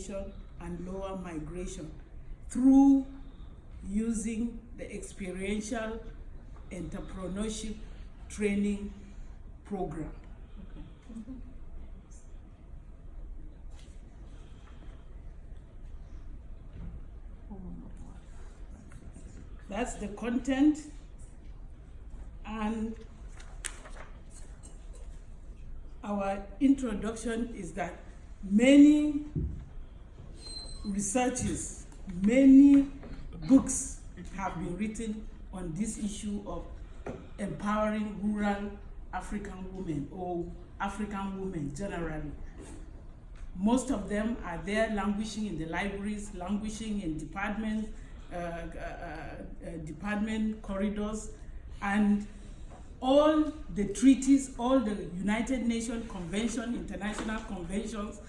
education and lower migration through using the experiential entrepreneurship training program. That's the content, and our introduction is that many researches, many books have been written on this issue of empowering rural African women or African women generally. Most of them are there languishing in the libraries, languishing in department corridors, and all the treaties, all the United Nations Convention, international conventions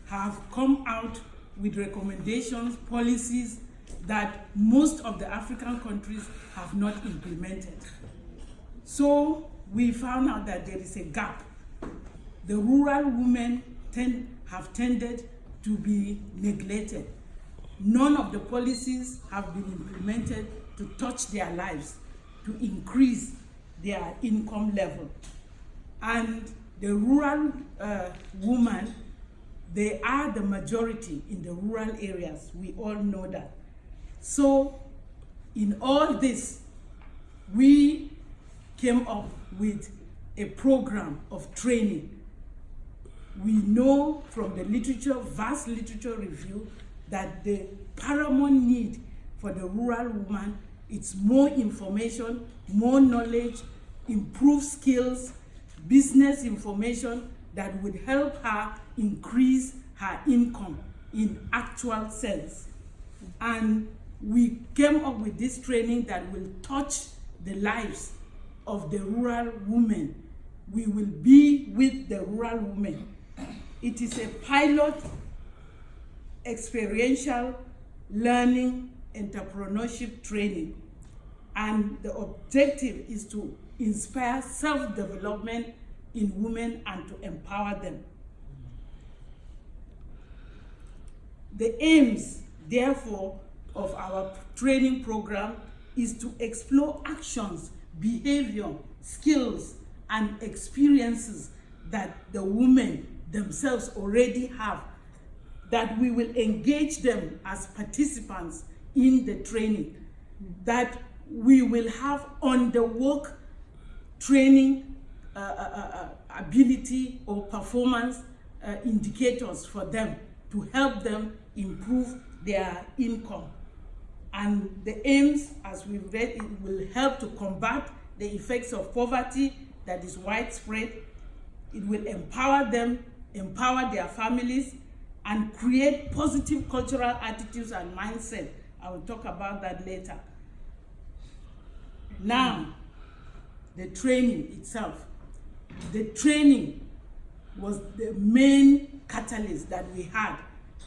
have come out with recommendations, policies that most of the African countries have not implemented. So we found out that there is a gap. The rural women have tended to be neglected. None of the policies have been implemented to touch their lives, to increase their income level. And the rural women, they are the majority in the rural areas. We all know that. So in all this, we came up with a program of training. We know from the literature, vast literature review, that the paramount need for the rural woman is more information, more knowledge, improved skills, business information that would help her increase her income in actual sense. And we came up with this training that will touch the lives of the rural women. We will be with the rural women. It is a pilot experiential learning entrepreneurship training, and the objective is to inspire self-development in women and to empower them. The aims, therefore, of our training program is to explore actions, behavior, skills, and experiences that the women themselves already have, that we will engage them as participants in the training, that we will have on-the-work training ability or performance indicators for them to help them improve their income. And the aims, as we've read, it will help to combat the effects of poverty that is widespread. It will empower them, empower their families, and create positive cultural attitudes and mindset. I will talk about that later. Now, the training itself. The training was the main catalyst that we had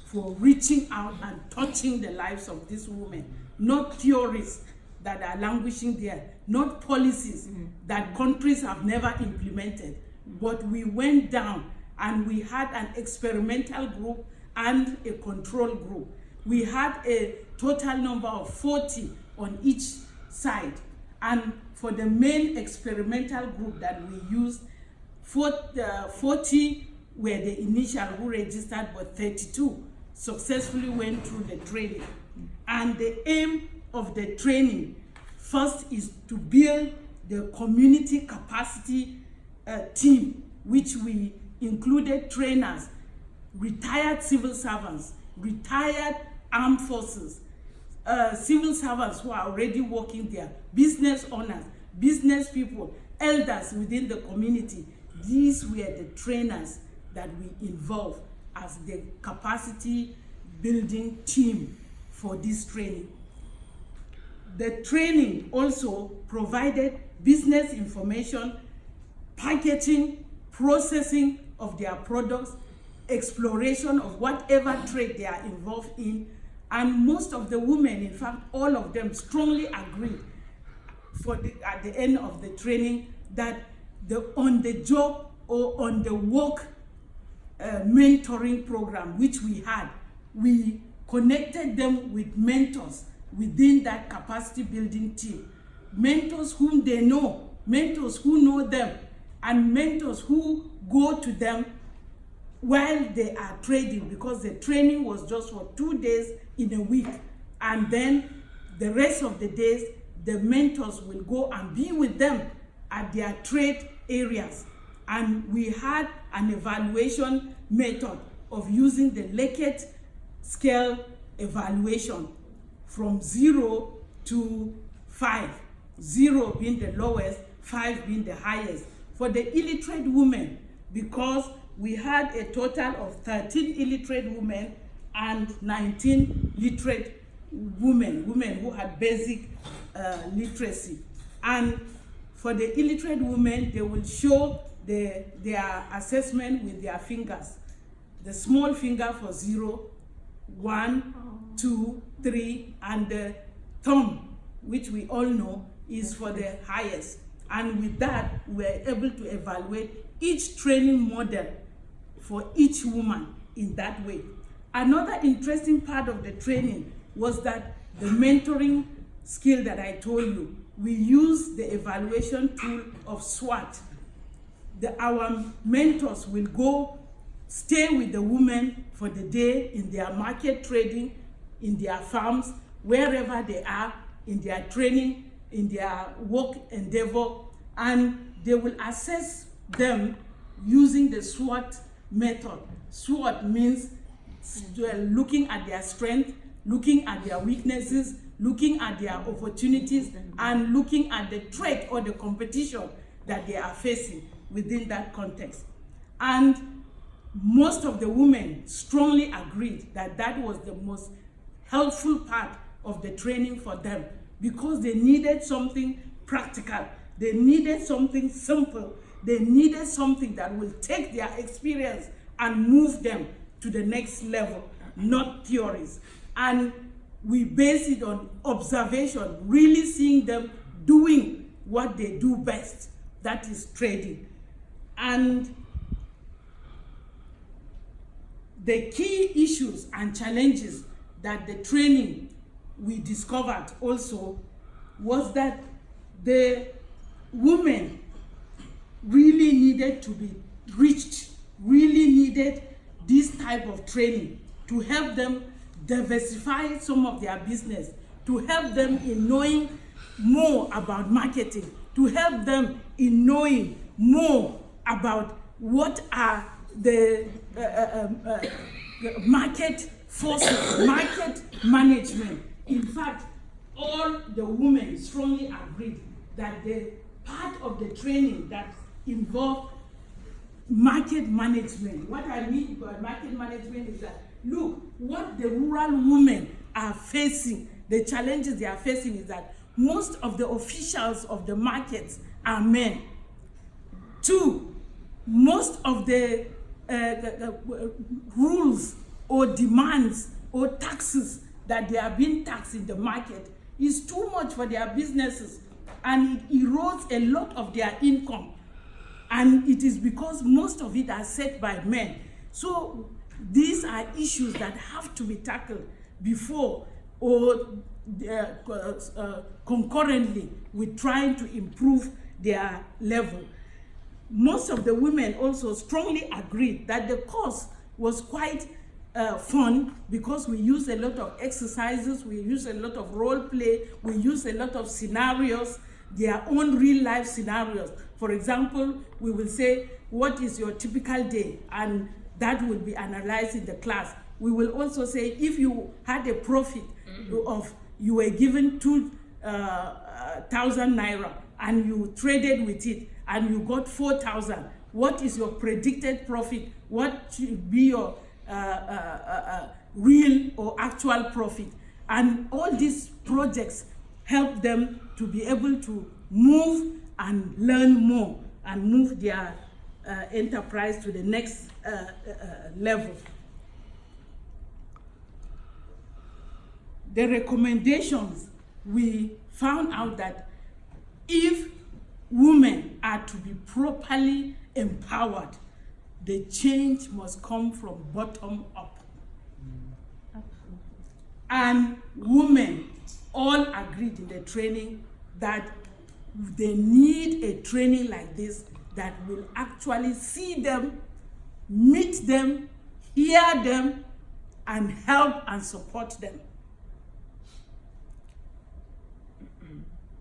for reaching out and touching the lives of these women. Not theories that are languishing there, not policies that countries have never implemented, but we went down and we had an experimental group and a control group. We had a total number of 40 on each side. And for the main experimental group that we used, 40 were the initial who registered, but 32 successfully went through the training. And the aim of the training first is to build the community capacity team, which we included trainers, retired civil servants, retired armed forces, civil servants who are already working there, business owners, business people, elders within the community. These were the trainers that we involved as the capacity building team for this training. The training also provided business information, packaging, processing of their products, exploration of whatever trade they are involved in, and most of the women, in fact, all of them strongly agreed at the end of the training that the on-the-job or on-the-work mentoring program, which we had, we connected them with mentors within that capacity building team. Mentors whom they know, mentors who know them, and mentors who go to them while they are trading, because the training was just for 2 days in a week. And then the rest of the days, the mentors will go and be with them at their trade areas. And we had an evaluation method of using the Likert scale evaluation from 0 to 5. 0 being the lowest, 5 being the highest. For the illiterate women, because we had a total of 13 illiterate women and 19 literate women who had basic literacy. And for the illiterate women, they will show their assessment with their fingers. The small finger for 0, 1, 2, 3, and the thumb, which we all know is for the highest. And with that, we were able to evaluate each training model for each woman in that way. Another interesting part of the training was that the mentoring skill that I told you, we use the evaluation tool of SWOT. Our mentors will go stay with the women for the day in their market trading, in their farms, wherever they are, in their training, in their work endeavor, and they will assess them using the SWOT method. SWOT means looking at their strength, looking at their weaknesses, looking at their opportunities, and looking at the threat or the competition that they are facing within that context. And most of the women strongly agreed that that was the most helpful part of the training for them, because they needed something practical, they needed something simple, they needed something that will take their experience and move them to the next level, not theories. And we base it on observation, really seeing them doing what they do best, that is trading. And the key issues and challenges that the training we discovered also was that the women really needed to be reached, really needed this type of training to help them diversify some of their business, to help them in knowing more about marketing, to help them in knowing more about what are the market forces, market management. In fact, all the women strongly agreed that the part of the training that involved market management. What I mean by market management is that, look, what the rural women are facing, the challenges they are facing is that most of the officials of the markets are men. 2, most of the rules or demands or taxes that they are being taxed in the market is too much for their businesses, and it erodes a lot of their income. And it is because most of it are set by men. So these are issues that have to be tackled before or concurrently with trying to improve their level. Most of the women also strongly agreed that the course was quite fun, because we use a lot of exercises, we use a lot of role play, we use a lot of scenarios, their own real life scenarios. For example, we will say, what is your typical day? And that will be analyzed in the class. We will also say, if you had a profit of, you were given 2,000 naira and you traded with it and you got 4,000, what is your predicted profit? What should be your real or actual profit? And all these projects help them to be able to move and learn more and move their enterprise to the next level. The recommendations, we found out that if women are to be properly empowered, the change must come from bottom up. and women all agreed in the training that they need a training like this that will actually see them, meet them, hear them, and help and support them.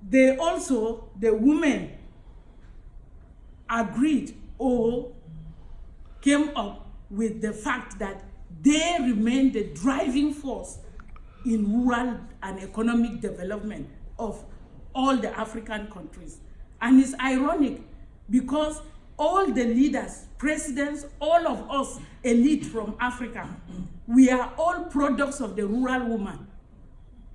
The women agreed or came up with the fact that they remain the driving force in rural and economic development of all the African countries. And it's ironic because all the leaders, presidents, all of us elite from Africa, we are all products of the rural woman.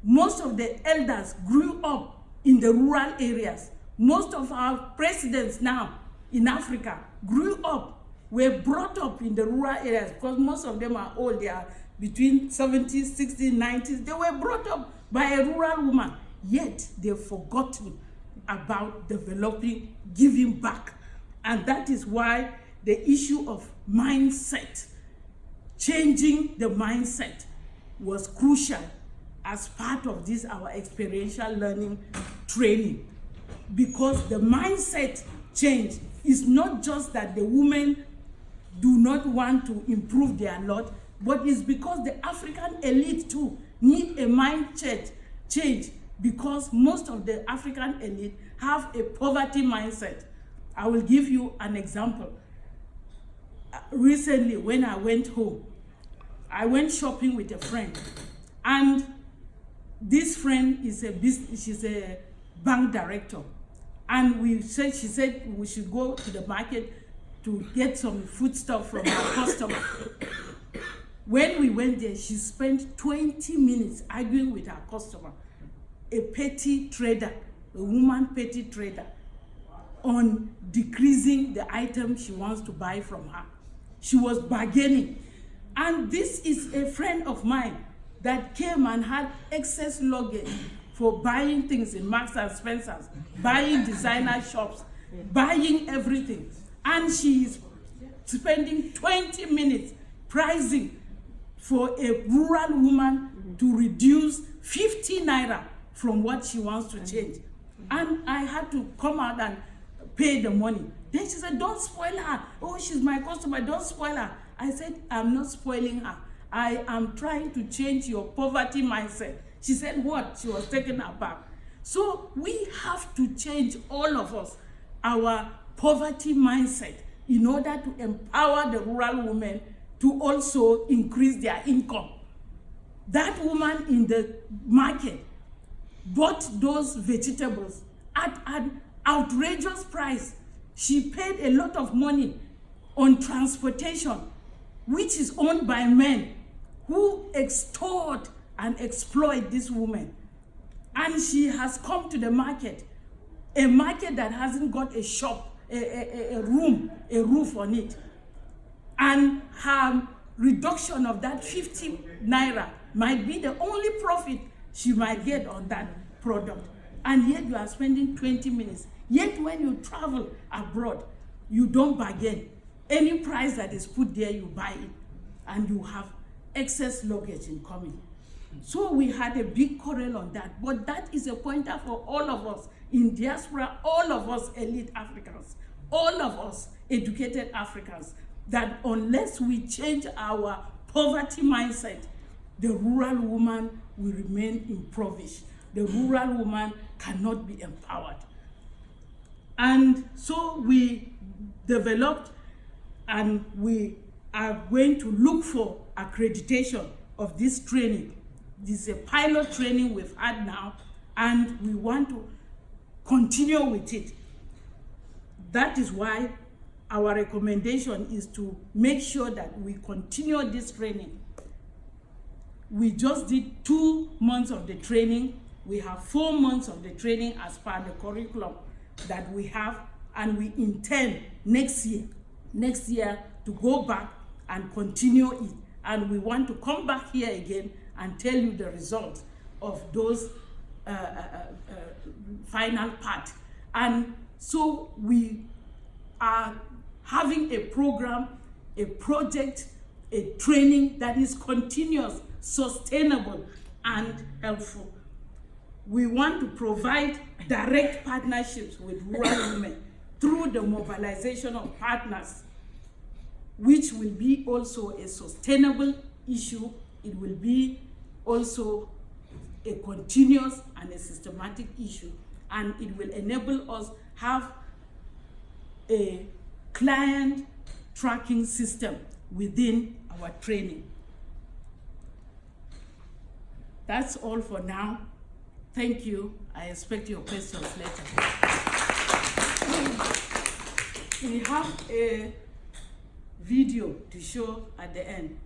Most of the elders grew up in the rural areas. Most of our presidents now in Africa grew up, were brought up in the rural areas, because most of them are old, they are between 70s, 60s, 90s. They were brought up by a rural woman, yet they've forgotten about developing, giving back. And that is why the issue of mindset, changing the mindset, was crucial as part of this, our experiential learning training. Because the mindset change is not just that the women do not want to improve their lot, but it's because the African elite too need a mindset change, because most of the African elite have a poverty mindset. I will give you an example. Recently, when I went home, I went shopping with a friend, and this friend is she's a bank director, and she said we should go to the market to get some foodstuff from our customer. When we went there, she spent 20 minutes arguing with our customer, a petty trader, a woman petty trader, on decreasing the item she wants to buy from her. She was bargaining. And this is a friend of mine that came and had excess luggage for buying things in Marks and Spencer's, buying designer shops, buying everything. And she is spending 20 minutes pricing for a rural woman to reduce 50 naira from what she wants to change. And I had to come out and pay the money. Then she said, don't spoil her. Oh, she's my customer, don't spoil her. I said, I'm not spoiling her. I am trying to change your poverty mindset. She said, what? She was taken aback. So we have to change, all of us, our poverty mindset in order to empower the rural women to also increase their income. That woman in the market bought those vegetables at an outrageous price. She paid a lot of money on transportation, which is owned by men who extort and exploit this woman. And she has come to the market, a market that hasn't got a shop, a roof on it. And her reduction of that 50 naira might be the only profit she might get on that product. And yet you are spending 20 minutes. Yet when you travel abroad, you don't bargain. Any price that is put there, you buy it. And you have excess luggage incoming. So we had a big quarrel on that. But that is a pointer for all of us in diaspora, all of us elite Africans, all of us educated Africans, that unless we change our poverty mindset, the rural woman will remain impoverished. The rural woman cannot be empowered. And so we developed, and we are going to look for accreditation of this training. This is a pilot training we've had now, and we want to continue with it. That is why our recommendation is to make sure that we continue this training. We just did 2 months of the training. We have 4 months of the training as part of the curriculum that we have, and we intend next year to go back and continue it. And we want to come back here again and tell you the results of those final part. And so we are having a program, a project, a training that is continuous, sustainable, and helpful. We want to provide direct partnerships with rural women through the mobilization of partners, which will be also a sustainable issue. It will be also a continuous and a systematic issue, and it will enable us have a client tracking system within our training. That's all for now. Thank you. I expect your questions later. We have a video to show at the end.